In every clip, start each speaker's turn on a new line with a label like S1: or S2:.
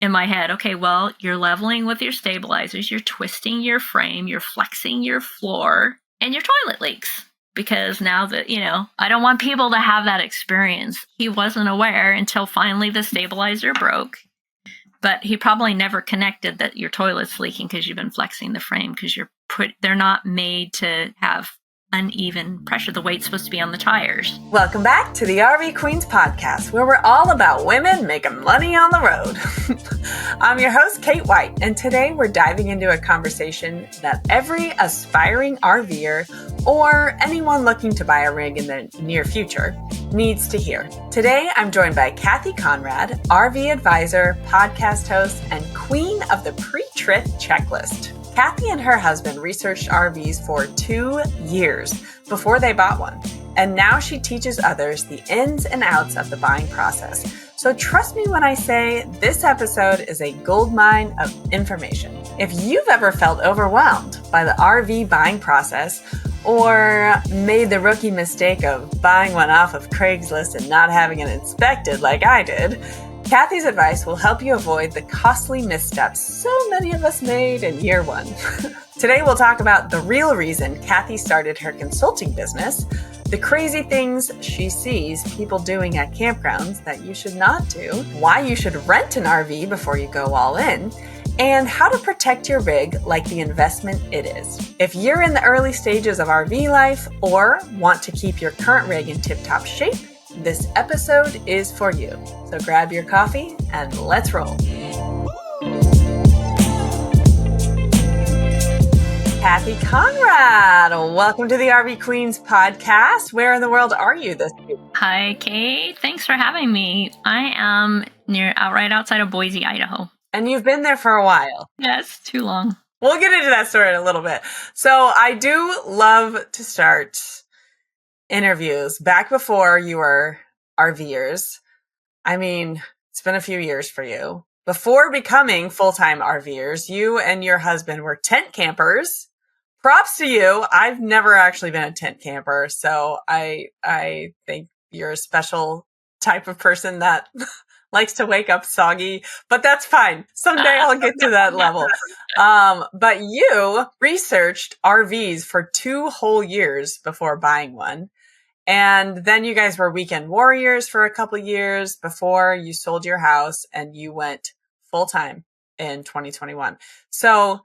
S1: in my head, okay, well, you're leveling with your stabilizers, you're twisting your frame, you're flexing your floor, and your toilet leaks. Because now that, I don't want people to have that experience. He wasn't aware until finally the stabilizer broke. But he probably never connected that your toilet's leaking because you've been flexing the frame, because they're not made to have uneven pressure. The weight's supposed to be on the tires.
S2: Welcome back to the RV Queens podcast, where we're all about women making money on the road. I'm your host, Kate White, and today we're diving into a conversation that every aspiring RVer or anyone looking to buy a rig in the near future needs to hear. Today, I'm joined by Cathy Conrad, RV advisor, podcast host, and queen of the pre-trip checklist. Cathy and her husband researched RVs for 2 years before they bought one, and now she teaches others the ins and outs of the buying process. So trust me when I say this episode is a goldmine of information. If you've ever felt overwhelmed by the RV buying process or made the rookie mistake of buying one off of Craigslist and not having it inspected like I did, Cathy's advice will help you avoid the costly missteps so many of us made in year one. Today, we'll talk about the real reason Cathy started her consulting business, the crazy things she sees people doing at campgrounds that you should not do, why you should rent an RV before you go all in, and how to protect your rig like the investment it is. If you're in the early stages of RV life or want to keep your current rig in tip-top shape, this episode is for you. So grab your coffee and let's roll. Cathy Conrad, welcome to the RV Queens podcast. Where in the world are you this week?
S1: Hi, Kate. Thanks for having me. I am right outside of Boise, Idaho.
S2: And you've been there for a while.
S1: Yes, too long.
S2: We'll get into that story in a little bit. So I do love to start interviews back before you were RVers. I mean, it's been a few years for you. Before becoming full-time RVers, you and your husband were tent campers. Props to you. I've never actually been a tent camper, so I think you're a special type of person that likes to wake up soggy, but that's fine. Someday I'll get to that level. But you researched RVs for 2 whole years before buying one. And then you guys were weekend warriors for a couple of years before you sold your house and you went full-time in 2021. So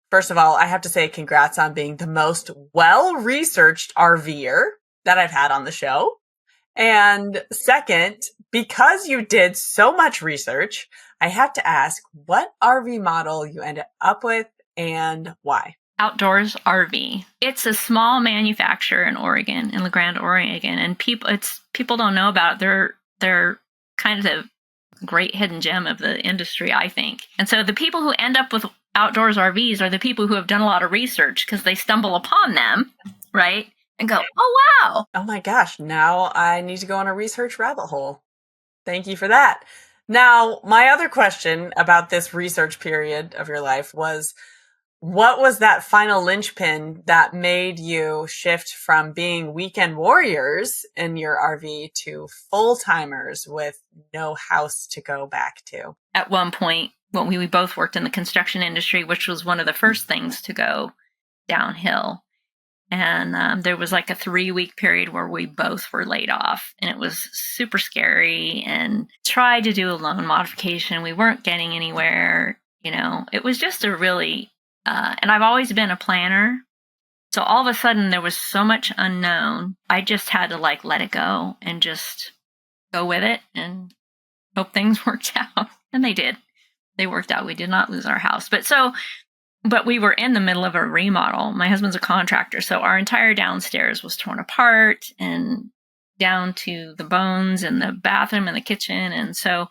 S2: first of all, I have to say congrats on being the most well-researched RVer that I've had on the show. And second, because you did so much research, I have to ask what RV model you ended up with and why.
S1: Outdoors RV. It's a small manufacturer in Oregon, in La Grande, Oregon, and people don't know about it. They're kind of a great hidden gem of the industry, I think. And so the people who end up with outdoors RVs are the people who have done a lot of research because they stumble upon them, right? And go, oh, wow.
S2: Oh my gosh, now I need to go on a research rabbit hole. Thank you for that. Now, my other question about this research period of your life was, what was that final linchpin that made you shift from being weekend warriors in your RV to full-timers with no house to go back to?
S1: At one point, when we both worked in the construction industry, which was one of the first things to go downhill. And there was like a 3-week period where we both were laid off, and it was super scary, and tried to do a loan modification. We weren't getting anywhere. It was just a really, and I've always been a planner. So all of a sudden there was so much unknown. I just had to let it go and just go with it and hope things worked out. And they did. They worked out. We did not lose our house. But we were in the middle of a remodel. My husband's a contractor, so our entire downstairs was torn apart and down to the bones in the bathroom and the kitchen. And so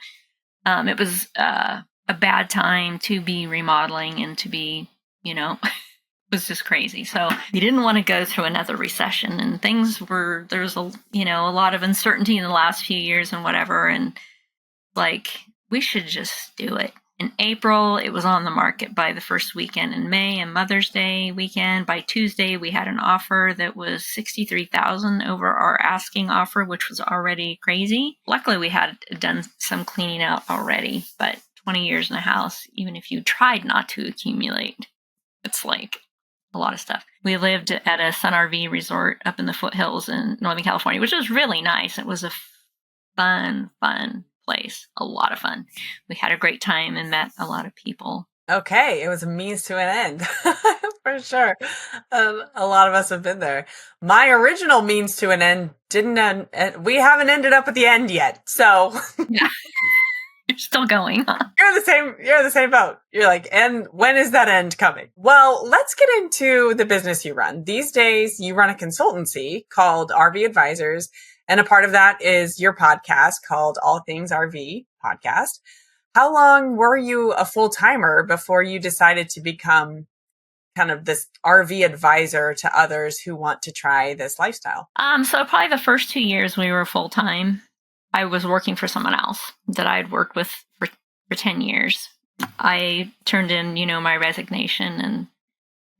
S1: it was a bad time to be remodeling and to be, it was just crazy. So we didn't want to go through another recession, and there was a lot of uncertainty in the last few years and whatever. And we should just do it. In April, it was on the market by the first weekend in May and Mother's Day weekend. By Tuesday, we had an offer that was $63,000 over our asking offer, which was already crazy. Luckily, we had done some cleaning out already, but 20 years in a house, even if you tried not to accumulate, it's like a lot of stuff. We lived at a Sun RV resort up in the foothills in Northern California, which was really nice. It was a fun place, a lot of fun. We had a great time and met a lot of people.
S2: Okay, it was a means to an end, for sure. A lot of us have been there. My original means to an end didn't end. We haven't ended up at the end yet, so
S1: Yeah. You're still going, huh?
S2: You're in the same boat. You're like, and when is that end coming? Well, let's get into the business you run. These days, you run a consultancy called RV Advisors, and a part of that is your podcast called All Things RV Podcast. How long were you a full-timer before you decided to become kind of this RV advisor to others who want to try this lifestyle?
S1: So probably the first 2 years we were full-time. I was working for someone else that I had worked with for 10 years. I turned in, my resignation, and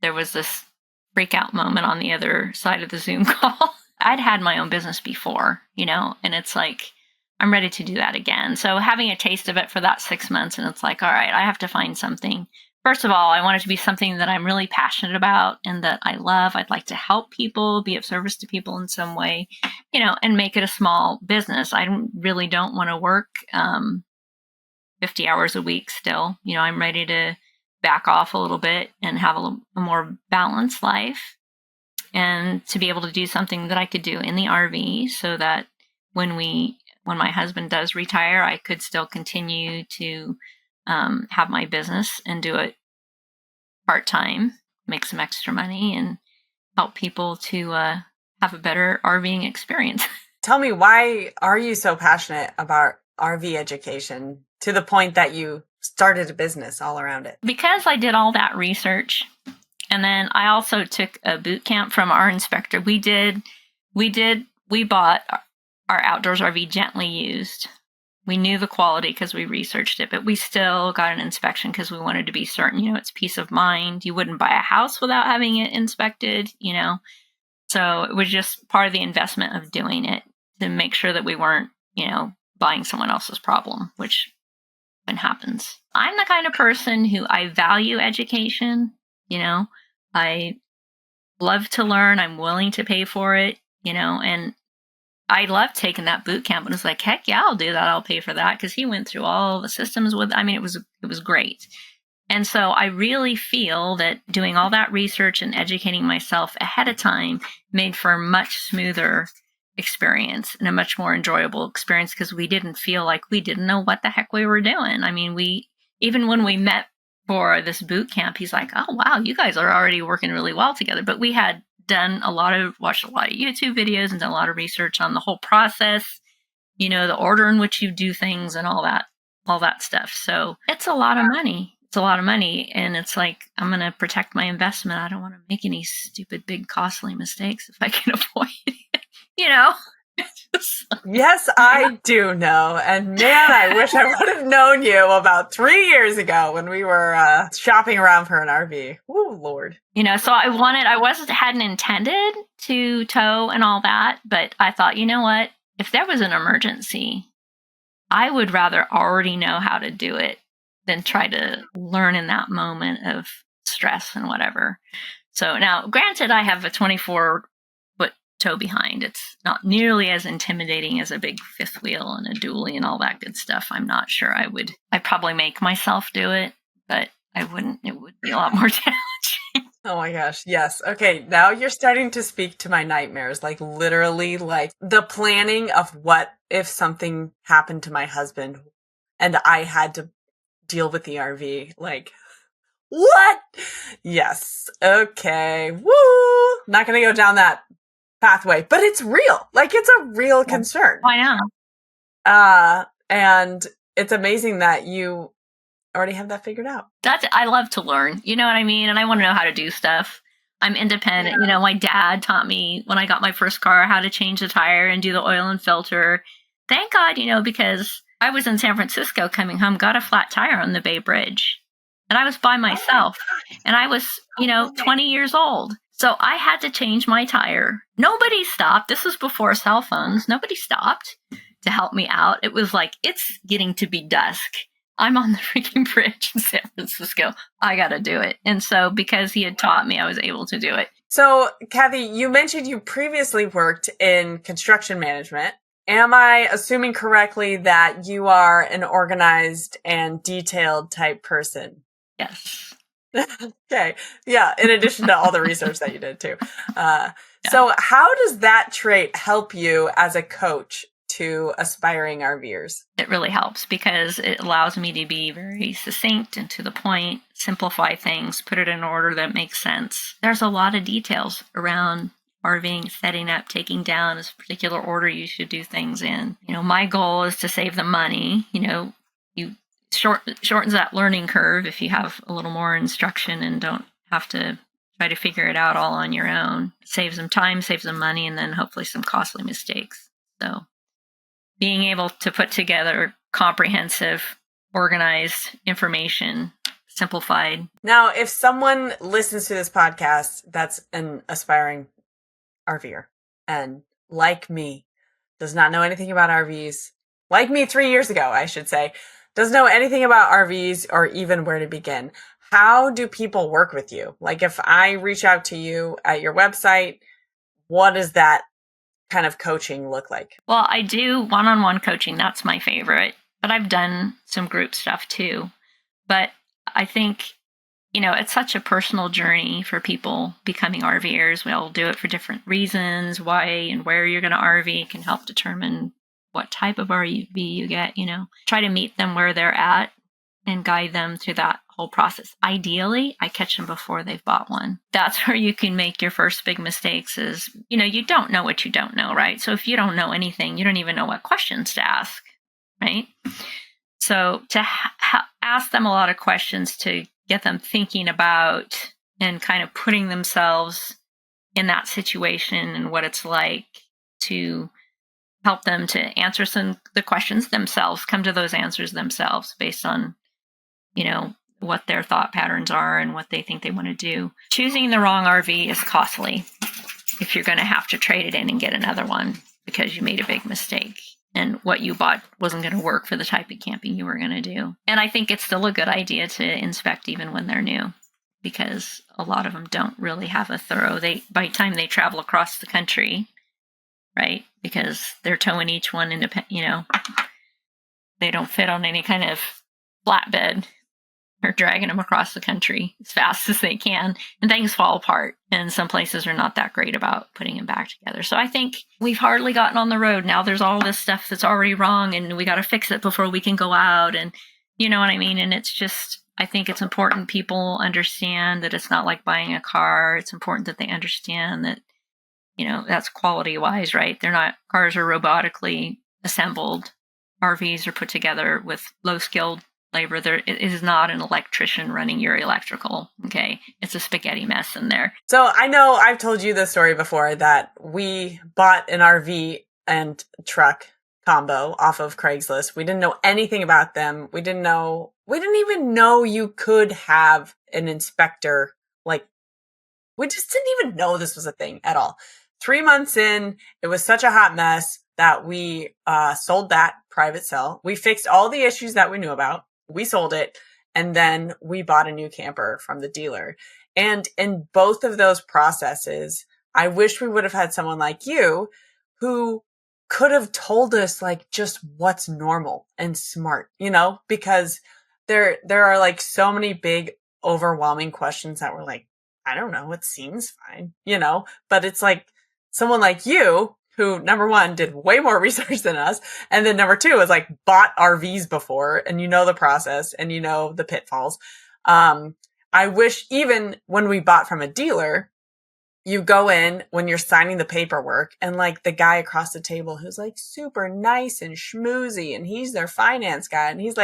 S1: there was this freak out moment on the other side of the Zoom call. I'd had my own business before, and it's like, I'm ready to do that again. So having a taste of it for that 6 months, and it's like, all right, I have to find something. First of all, I want it to be something that I'm really passionate about and that I love. I'd like to help people, be of service to people in some way, and make it a small business. I really don't want to work 50 hours a week still. I'm ready to back off a little bit and have a more balanced life, and to be able to do something that I could do in the RV so that when my husband does retire, I could still continue to have my business and do it part-time, make some extra money, and help people to have a better RVing experience.
S2: Tell me, why are you so passionate about RV education to the point that you started a business all around it?
S1: Because I did all that research, and then I also took a boot camp from our inspector. We bought our outdoors RV gently used. We knew the quality because we researched it, but we still got an inspection because we wanted to be certain, it's peace of mind. You wouldn't buy a house without having it inspected, So it was just part of the investment of doing it to make sure that we weren't, buying someone else's problem, which often happens. I'm the kind of person who I value education, I love to learn. I'm willing to pay for it, and I loved taking that boot camp, and it was like, heck yeah, I'll do that. I'll pay for that, because he went through all the systems it was great. And so I really feel that doing all that research and educating myself ahead of time made for a much smoother experience and a much more enjoyable experience, because we didn't feel like we didn't know what the heck we were doing. Even when we met for this boot camp, he's like, oh, wow, you guys are already working really well together. But we had watched a lot of YouTube videos and done a lot of research on the whole process, the order in which you do things and all that stuff. So it's a lot of money. It's a lot of money. And it's like, I'm going to protect my investment. I don't want to make any stupid, big, costly mistakes if I can avoid it,
S2: Yes, I do know. And man, I wish I would have known you about 3 years ago when we were shopping around for an RV. Oh, Lord.
S1: So hadn't intended to tow and all that, but I thought, you know what? If there was an emergency, I would rather already know how to do it than try to learn in that moment of stress and whatever. So now, granted, I have a 24-foot tow behind. It's not nearly as intimidating as a big fifth wheel and a dually and all that good stuff. I'm not sure I'd probably make myself do it, but I wouldn't. It would be a lot more challenging.
S2: Oh my gosh. Yes. Okay. Now you're starting to speak to my nightmares, like literally like the planning of what if something happened to my husband and I had to deal with the RV. Like, what? Yes. Okay. Woo. Not going to go down that pathway, but it's real. Like, it's a real concern.
S1: I know.
S2: And it's amazing that you already have that figured out.
S1: I love to learn, you know what I mean? And I want to know how to do stuff. I'm independent.
S2: Yeah.
S1: My dad taught me when I got my first car how to change the tire and do the oil and filter. Thank God, because I was in San Francisco coming home, got a flat tire on the Bay Bridge, and I was by myself, and I was, 20 years old. So I had to change my tire. Nobody stopped. This was before cell phones. Nobody stopped to help me out. It was like, it's getting to be dusk. I'm on the freaking bridge in San Francisco. I got to do it. And so because he had taught me, I was able to do it.
S2: So, Cathy, you mentioned you previously worked in construction management. Am I assuming correctly that you are an organized and detailed type person?
S1: Yes.
S2: Okay. Yeah. In addition to all the research that you did too. So how does that trait help you as a coach to aspiring RVers?
S1: It really helps because it allows me to be very succinct and to the point, simplify things, put it in order that makes sense. There's a lot of details around RVing, setting up, taking down a particular order you should do things in. My goal is to save them money. You shortens that learning curve if you have a little more instruction and don't have to try to figure it out all on your own. It saves them time, saves them money, and then hopefully some costly mistakes. So being able to put together comprehensive, organized information, simplified.
S2: Now, if someone listens to this podcast that's an aspiring RVer and, like me, does not know anything about RVs, like me 3 years ago, I should say, doesn't know anything about RVs or even where to begin, how do people work with you? Like if I reach out to you at your website, what does that kind of coaching look like?
S1: Well, I do one-on-one coaching. That's my favorite. But I've done some group stuff too. But I think, it's such a personal journey for people becoming RVers. We all do it for different reasons. Why and where you're going to RV can help determine what type of RV you get, Try to meet them where they're at and guide them through that whole process. Ideally, I catch them before they've bought one. That's where you can make your first big mistakes is, you don't know what you don't know, right? So if you don't know anything, you don't even know what questions to ask, right? So to ask them a lot of questions to get them thinking about and kind of putting themselves in that situation and what it's like to help them to answer the questions themselves, come to those answers themselves based on, what their thought patterns are and what they think they want to do. Choosing the wrong RV is costly if you're going to have to trade it in and get another one because you made a big mistake and what you bought wasn't going to work for the type of camping you were going to do. And I think it's still a good idea to inspect even when they're new because a lot of them don't really have a thorough, by the time they travel across the country, right? Because they're towing each one independent, they don't fit on any kind of flatbed. Or dragging them across the country as fast as they can, and things fall apart. And some places are not that great about putting them back together. So I think we've hardly gotten on the road. Now there's all this stuff that's already wrong, and we got to fix it before we can go out. And you know what I mean? And it's just, I think it's important people understand that it's not like buying a car. It's important that they understand that, that's quality wise, right? Cars are robotically assembled. RVs are put together with low skilled labor. It is not an electrician running your electrical. Okay. It's a spaghetti mess in there.
S2: So I know I've told you this story before that we bought an RV and truck combo off of Craigslist. We didn't know anything about them. We didn't even know you could have an inspector. We just didn't even know this was a thing at all. 3 months in, it was such a hot mess that we sold that private sale. We fixed all the issues that we knew about. We sold it, and then we bought a new camper from the dealer. And in both of those processes, I wish we would have had someone like you who could have told us just what's normal and smart, because there are so many big overwhelming questions that were I don't know, it seems fine, but it's someone like you who, number one, did way more research than us. And then number two is bought RVs before and the process and the pitfalls. I wish even when we bought from a dealer, you go in when you're signing the paperwork and the guy across the table who's super nice and schmoozy and he's their finance guy. And he's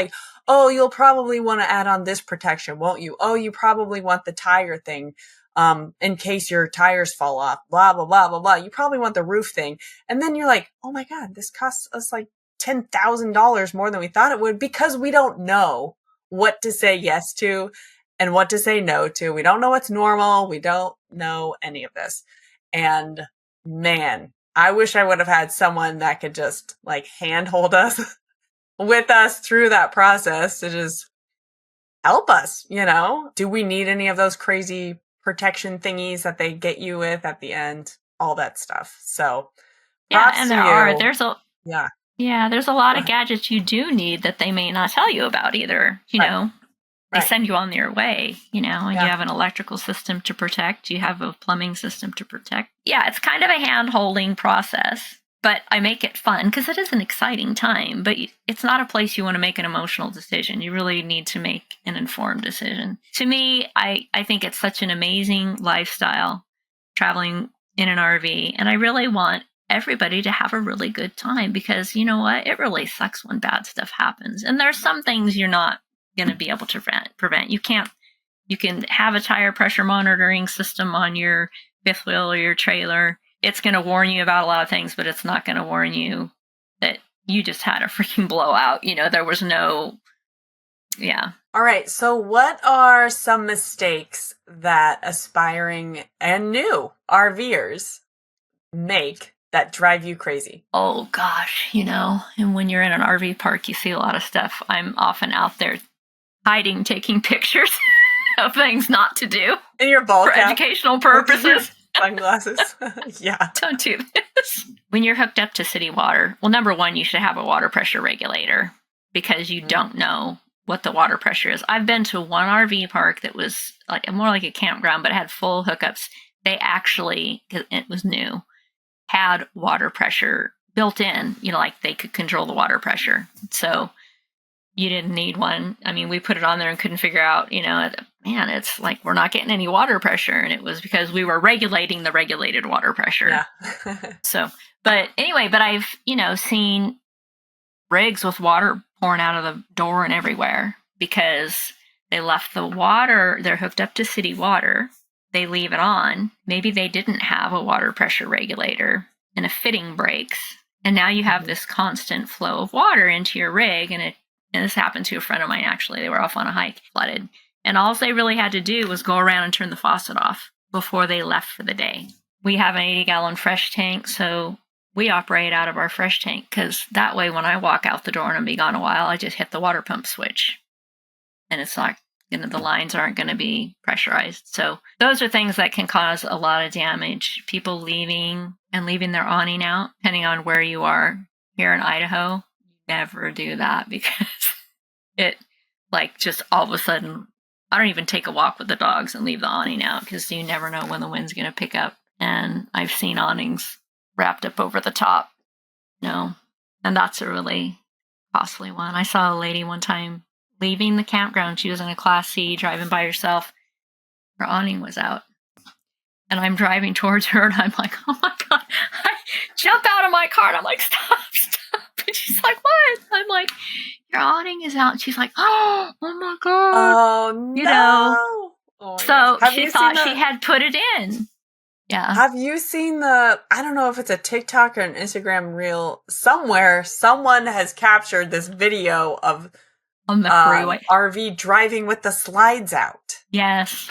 S2: oh, you'll probably want to add on this protection, won't you? Oh, you probably want the tire thing. In case your tires fall off, blah, blah, blah, blah, blah. You probably want the roof thing. And then you're oh my God, this costs us $10,000 more than we thought it would because we don't know what to say yes to and what to say no to. We don't know what's normal. We don't know any of this. And man, I wish I would have had someone that could just handhold us with us through that process to just help us, Do we need any of those crazy protection thingies that they get you with at the end? All that stuff. So
S1: Yeah,
S2: props
S1: and
S2: to
S1: there
S2: you.
S1: are. There's a
S2: Yeah.
S1: Yeah, there's a lot of gadgets you do need that they may not tell you about either. They send you on your way, and you have an electrical system to protect, you have a plumbing system to protect. Yeah, it's kind of a hand-holding process, but I make it fun because it is an exciting time, but it's not a place you want to make an emotional decision. You really need to make an informed decision. To me, I think it's such an amazing lifestyle, traveling in an RV, and I really want everybody to have a really good time because you know what? It really sucks when bad stuff happens. And there's some things you're not going to be able to prevent. You can have a tire pressure monitoring system on your fifth wheel or your trailer. It's going to warn you about a lot of things, but it's not going to warn you that you just had a freaking blowout. There was no, yeah.
S2: All right. So what are some mistakes that aspiring and new RVers make that drive you crazy?
S1: Oh gosh, and when you're in an RV park, you see a lot of stuff. I'm often out there hiding, taking pictures of things not to do
S2: in your ball
S1: for
S2: cap,
S1: educational purposes.
S2: Sunglasses. Yeah.
S1: Don't do this. When you're hooked up to city water, well, number one, you should have a water pressure regulator because you don't know what the water pressure is. I've been to one RV park that was more like a campground, but it had full hookups. They actually, it was new, had water pressure built in, like they could control the water pressure. So you didn't need one. I mean, we put it on there and couldn't figure out, man, it's like we're not getting any water pressure. And it was because we were regulating the regulated water pressure.
S2: Yeah.
S1: But I've, seen rigs with water pouring out of the door and everywhere because they left the water, they're hooked up to city water. They leave it on. Maybe they didn't have a water pressure regulator and a fitting breaks. And now you have this constant flow of water into your rig. And this happened to a friend of mine, actually. They were off on a hike, flooded. And all they really had to do was go around and turn the faucet off before they left for the day. We have an 80-gallon fresh tank, so we operate out of our fresh tank because that way when I walk out the door and I'll be gone a while, I just hit the water pump switch. And it's not, the lines aren't going to be pressurized. So those are things that can cause a lot of damage. People leaving their awning out, depending on where you are. Here in Idaho, never do that because it just all of a sudden, I don't even take a walk with the dogs and leave the awning out because you never know when the wind's going to pick up. And I've seen awnings wrapped up over the top, and that's a really costly one. I saw a lady one time leaving the campground. She was in a Class C driving by herself. Her awning was out. And I'm driving towards her and I'm like, oh my God. I jump out of my car and I'm like, stop. And she's like, what? I'm like, your awning is out. And she's like, oh my God.
S2: Oh, no. Oh,
S1: so she thought she had put it in. Yeah.
S2: Have you seen I don't know if it's a TikTok or an Instagram reel, somewhere someone has captured this video of
S1: on the freeway
S2: RV driving with the slides out.
S1: Yes.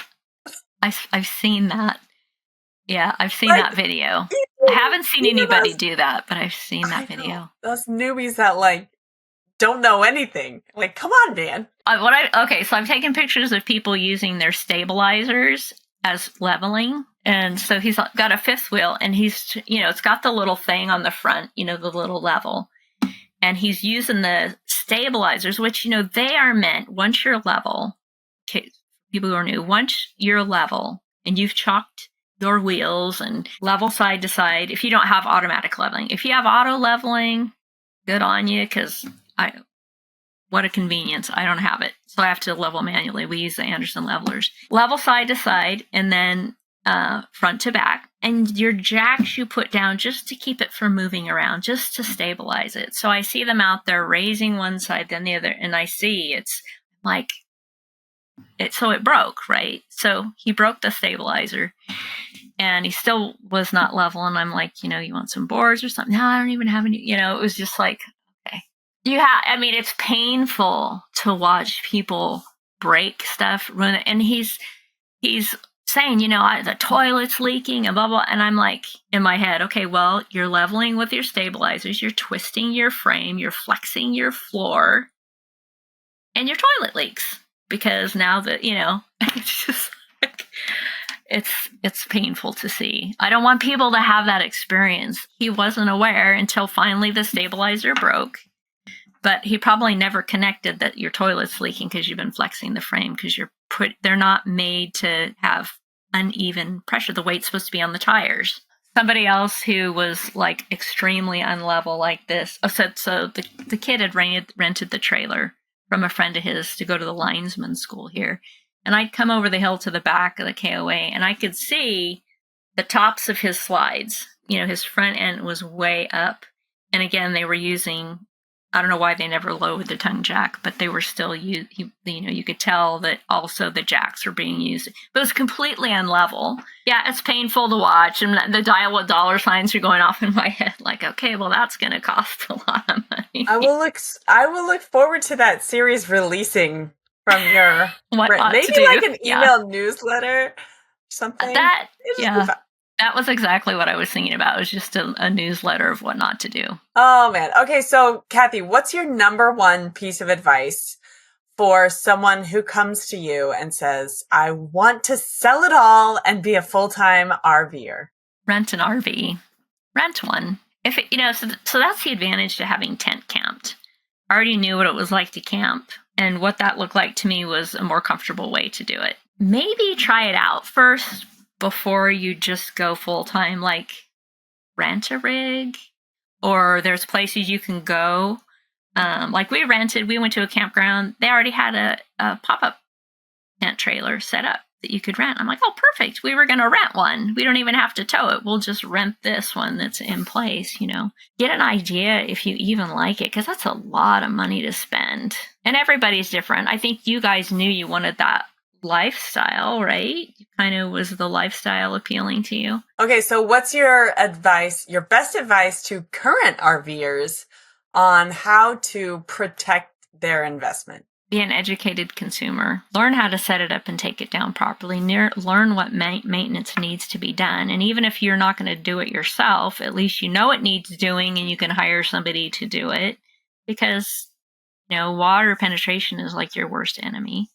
S1: I've seen that. Yeah, I've seen that video. I haven't seen anybody do that, but I've seen that video.
S2: Those newbies that don't know anything. Come on, man.
S1: So I've taken pictures of people using their stabilizers as leveling. And so he's got a fifth wheel and he's, it's got the little thing on the front, the little level. And he's using the stabilizers, which, they are meant once you're level. Okay, people who are new, once you're level and you've chalked your wheels and level side to side, if you don't have automatic leveling. If you have auto leveling, good on you, because what a convenience. I don't have it. So I have to level manually. We use the Anderson levelers. Level side to side and then front to back. And your jacks you put down just to keep it from moving around, just to stabilize it. So I see them out there raising one side, then the other, and I see it's like, so it broke, right? So he broke the stabilizer and he still was not level. And I'm like, you want some boards or something? No, I don't even have any, it was just like, okay. It's painful to watch people break stuff, and he's saying, the toilet's leaking and blah, blah. And I'm like, in my head, okay, well, you're leveling with your stabilizers, you're twisting your frame, you're flexing your floor, and your toilet leaks. Because now that, it's just like, it's painful to see. I don't want people to have that experience. He wasn't aware until finally the stabilizer broke. But he probably never connected that your toilet's leaking because you've been flexing the frame, because they're not made to have uneven pressure. The weight's supposed to be on the tires. Somebody else who was like extremely unlevel like this. So the kid had rented the trailer from a friend of his to go to the linesman school here. And I'd come over the hill to the back of the KOA, and I could see the tops of his slides. His front end was way up. And again, they were using, I don't know why they never lowered the tongue jack, but they were still you could tell that also the jacks were being used. But it was completely unlevel. Yeah, it's painful to watch, and the dollar signs are going off in my head. Like, okay, well, that's going to cost a lot of money.
S2: I will look forward to that series releasing from your maybe like an email newsletter, something.
S1: That was exactly what I was thinking about. It was just a newsletter of what not to do.
S2: Oh, man. Okay, so Cathy, what's your number one piece of advice for someone who comes to you and says, I want to sell it all and be a full-time RVer?
S1: Rent an RV. Rent one. So that's the advantage to having tent camped. I already knew what it was like to camp, and what that looked like to me was a more comfortable way to do it. Maybe try it out first before you just go full-time, like rent a rig, or there's places you can go. Like we went to a campground. They already had a pop-up tent trailer set up that you could rent. I'm like, oh, perfect. We were going to rent one. We don't even have to tow it. We'll just rent this one that's in place, Get an idea if you even like it, because that's a lot of money to spend. And everybody's different. I think you guys knew you wanted that lifestyle, right? Kind of was the lifestyle appealing to you.
S2: Okay, so what's your best advice to current RVers on how to protect their investment?
S1: Be an educated consumer. Learn how to set it up and take it down properly. Learn what maintenance needs to be done. And even if you're not going to do it yourself, at least you know it needs doing and you can hire somebody to do it, because, water penetration is like your worst enemy.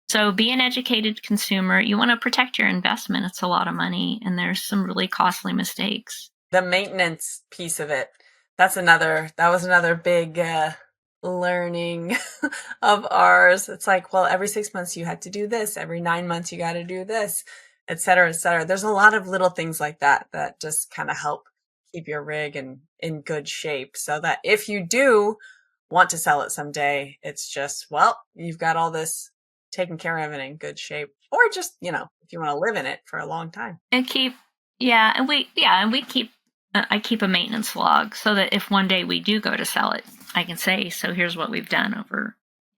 S1: So be an educated consumer. You want to protect your investment. It's a lot of money, and there's some really costly mistakes.
S2: The maintenance piece of it, that was another big learning of ours. It's like, well, every 6 months you had to do this, every 9 months you got to do this, et cetera, et cetera. There's a lot of little things like that just kind of help keep your rig in good shape, so that if you do want to sell it someday, it's just, well, you've got all this taken care of and in good shape, or just, if you want to live in it for a long time.
S1: And I keep a maintenance log, so that if one day we do go to sell it, I can say, so here's what we've done over,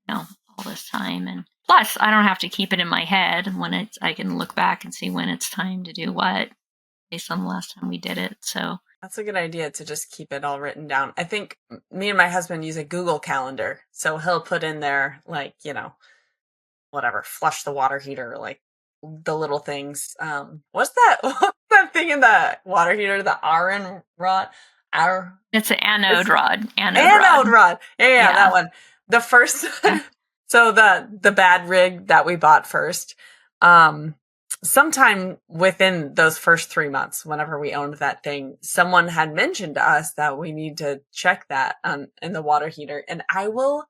S1: all this time. And plus, I don't have to keep it in my head I can look back and see when it's time to do what, based on the last time we did it. So
S2: that's a good idea, to just keep it all written down. I think me and my husband use a Google Calendar, so he'll put in there, like, whatever, flush the water heater, like the little things. What's that thing in the water heater? The iron rod?
S1: It's an anode rod.
S2: Anode rod. Yeah, that one. The first, so the bad rig that we bought first, sometime within those first 3 months, whenever we owned that thing, someone had mentioned to us that we need to check that in the water heater. And I will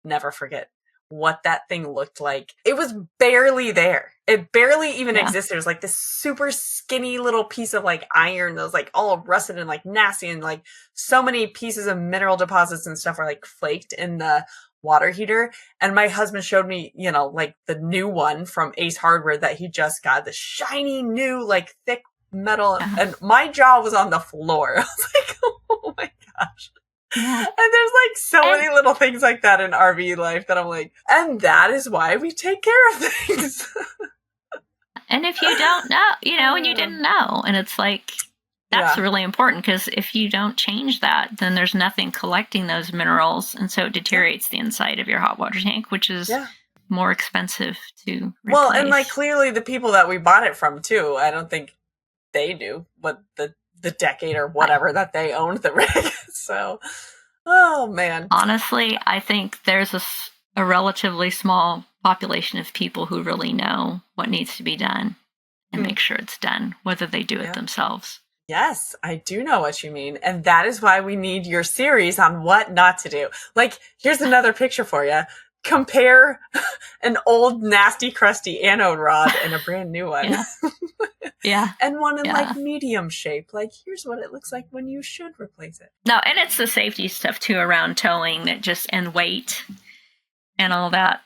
S2: never forget what that thing looked like. It was barely there. It barely even existed. It was like this super skinny little piece of like iron that was like all rusted and like nasty, and like so many pieces of mineral deposits and stuff were like flaked in the water heater. And my husband showed me, like the new one from Ace Hardware that he just got, the shiny new, like thick metal. And my jaw was on the floor. I was like, oh my gosh. Yeah. And there's like so many little things like that in RV life that I'm like, and that is why we take care of things.
S1: And if you don't know, and you didn't know, and it's like, that's really important, because if you don't change that, then there's nothing collecting those minerals, and so it deteriorates the inside of your hot water tank, which is more expensive to replace.
S2: Well, and like clearly the people that we bought it from too, I don't think they knew what the decade or whatever that they owned the rig. So, oh man.
S1: Honestly, I think there's a relatively small population of people who really know what needs to be done and make sure it's done, whether they do it themselves.
S2: Yes, I do know what you mean. And that is why we need your series on what not to do. Like, here's another picture for you. Compare an old, nasty, crusty anode rod and a brand new one.
S1: Yeah.
S2: And one in like medium shape. Like, here's what it looks like when you should replace it.
S1: No, and it's the safety stuff too around towing and weight and all that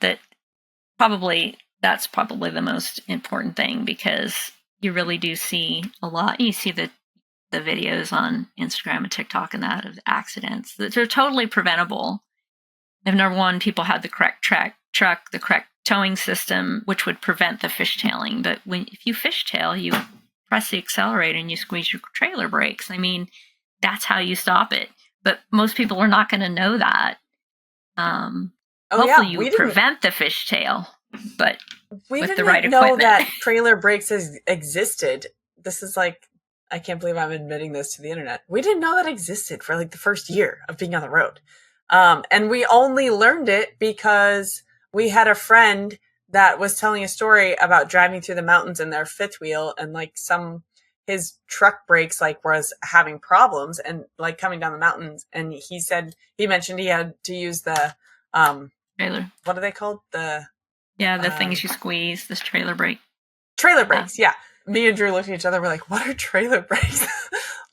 S1: that's probably the most important thing, because you really do see a lot. You see the videos on Instagram and TikTok and that of accidents that are totally preventable. If number one, people had the correct truck, the correct towing system, which would prevent the fishtailing. But if you fishtail, you press the accelerator and you squeeze your trailer brakes. I mean, that's how you stop it. But most people are not going to know that. Hopefully you prevent the fishtail, but with the right equipment. We didn't know
S2: that trailer brakes existed. This is like, I can't believe I'm admitting this to the internet. We didn't know that existed for like the first year of being on the road. And we only learned it because we had a friend that was telling a story about driving through the mountains in their fifth wheel, and like his truck brakes like was having problems and like coming down the mountains. And he mentioned he had to use the,
S1: trailer.
S2: What are they called? The
S1: things you squeeze, this trailer brake.
S2: Trailer brakes. Yeah. Me and Drew looked at each other. We're like, what are trailer brakes?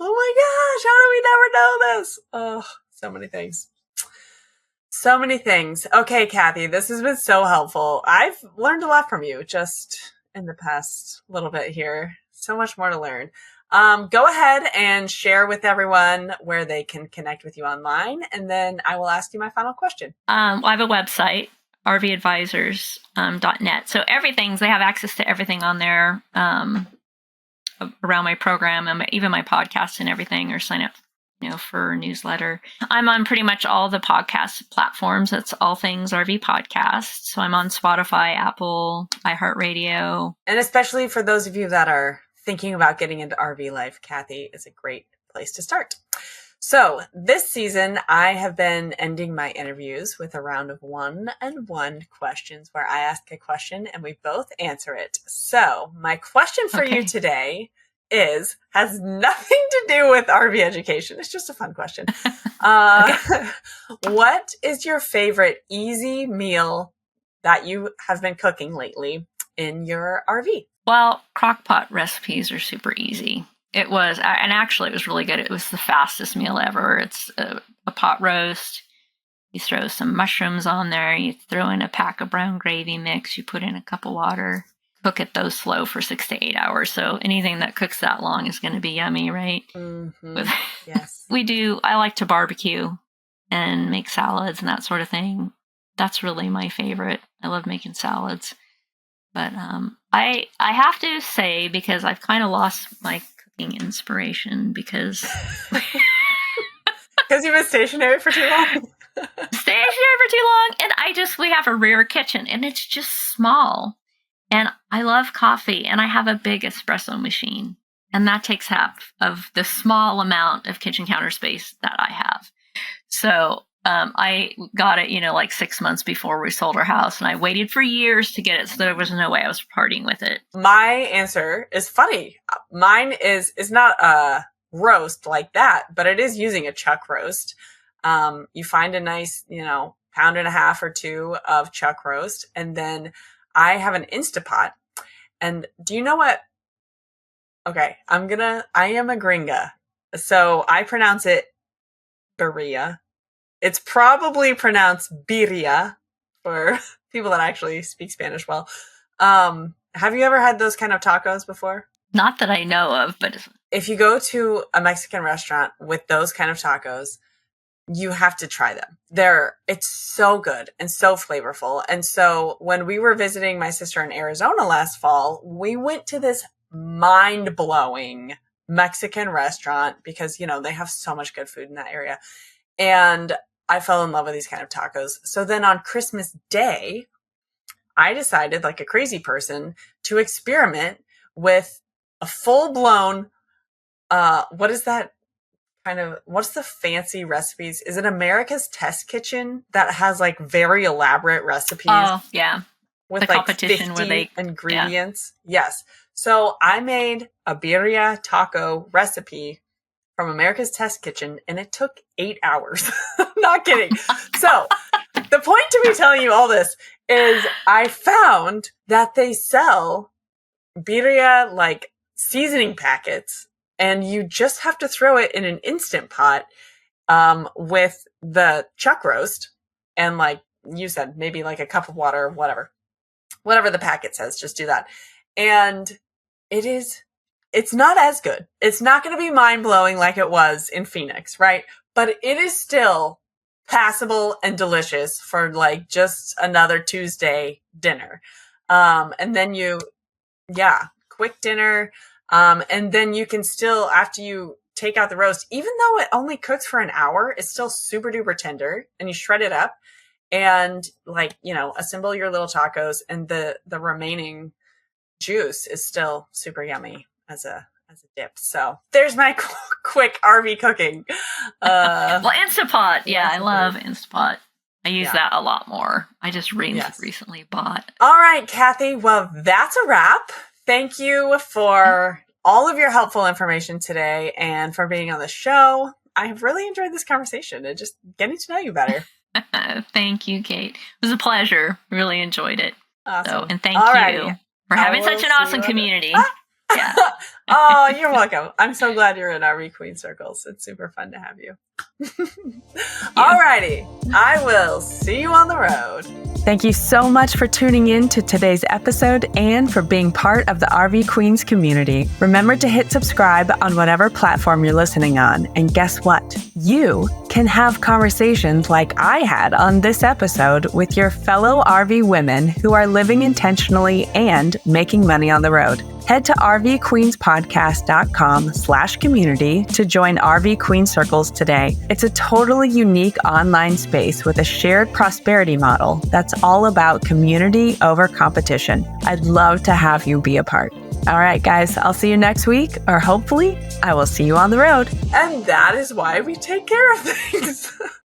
S2: Oh my gosh. How do we never know this? Oh, so many things. So many things. Okay, Cathy, this has been so helpful. I've learned a lot from you just in the past little bit here. So much more to learn. Go ahead and share with everyone where they can connect with you online, and then I will ask you my final question.
S1: I have a website, rvadvisors.net. So they have access to everything on there around my program and even my podcast and everything, or sign up for a newsletter. I'm on pretty much all the podcast platforms. That's all things RV podcast. So I'm on Spotify, Apple, iHeartRadio.
S2: And especially for those of you that are thinking about getting into RV life, Cathy is a great place to start. So this season, I have been ending my interviews with a round of 1-on-1 questions where I ask a question and we both answer it. So my question for you today has nothing to do with RV education. It's just a fun question. What is your favorite easy meal that you have been cooking lately in your RV?
S1: Well, crockpot recipes are super easy. It was really good. It was the fastest meal ever. It's a pot roast. You throw some mushrooms on there. You throw in a pack of brown gravy mix. You put in a cup of water. Cook it slow for 6 to 8 hours. So anything that cooks that long is going to be yummy, right?
S2: Mm-hmm. Yes.
S1: I like to barbecue and make salads and that sort of thing. That's really my favorite. I love making salads. But I have to say, because I've kind of lost my cooking inspiration because
S2: you've been stationary for too long.
S1: And we have a rear kitchen and it's just small. And I love coffee, and I have a big espresso machine, and that takes half of the small amount of kitchen counter space that I have. So I got it, like 6 months before we sold our house, and I waited for years to get it, so there was no way I was parting with it.
S2: My answer is funny. Mine is not a roast like that, but it is using a chuck roast. You find a nice, 1.5 pounds or 2 of chuck roast, and then I have an Instapot. And do you know what? Okay, I am a gringa. So I pronounce it birria. It's probably pronounced birria for people that actually speak Spanish well. Have you ever had those kind of tacos before?
S1: Not that I know of, but
S2: if you go to a Mexican restaurant with those kind of tacos, you have to try them. It's so good and so flavorful. And so when we were visiting my sister in Arizona last fall, we went to this mind-blowing Mexican restaurant because, they have so much good food in that area. And I fell in love with these kind of tacos. So then on Christmas Day, I decided, like a crazy person, to experiment with a full-blown, what is that what's the fancy recipes? Is it America's Test Kitchen that has like very elaborate recipes?
S1: Oh, yeah.
S2: With
S1: the
S2: like
S1: competition
S2: 50
S1: where they
S2: ingredients. Yeah. Yes. So I made a birria taco recipe from America's Test Kitchen, and it took 8 hours. Not kidding. So the point to me telling you all this is I found that they sell birria like seasoning packets, and you just have to throw it in an Instant Pot with the chuck roast and, like you said, maybe like a cup of water, whatever the packet says, just do that. And it's not as good. It's not going to be mind blowing like it was in Phoenix, right? But it is still passable and delicious for like just another Tuesday dinner. And then quick dinner. And then you can still, after you take out the roast, even though it only cooks for an hour, it's still super duper tender, and you shred it up and assemble your little tacos, and the remaining juice is still super yummy as a dip. So there's my quick RV cooking.
S1: Well, Instapot. Yeah, I love Instapot. I use that a lot more. I just recently bought.
S2: All right, Cathy. Well, that's a wrap. Thank you for all of your helpful information today and for being on the show. I have really enjoyed this conversation and just getting to know you better.
S1: Thank you, Kate. It was a pleasure. Really enjoyed it.
S2: Awesome.
S1: So, and thank you for having such an awesome community. Yeah.
S2: Oh, you're welcome. I'm so glad you're in RV Queen circles. It's super fun to have you. Alrighty. I will see you on the road. Thank you so much for tuning in to today's episode and for being part of the RV Queens community. Remember to hit subscribe on whatever platform you're listening on. And guess what? You can have conversations like I had on this episode with your fellow RV women who are living intentionally and making money on the road. Head to rvqueenspodcast.com/community to join RV Queen Circles today. It's a totally unique online space with a shared prosperity model that's all about community over competition. I'd love to have you be a part. All right, guys, I'll see you next week, or hopefully I will see you on the road. And that is why we take care of things.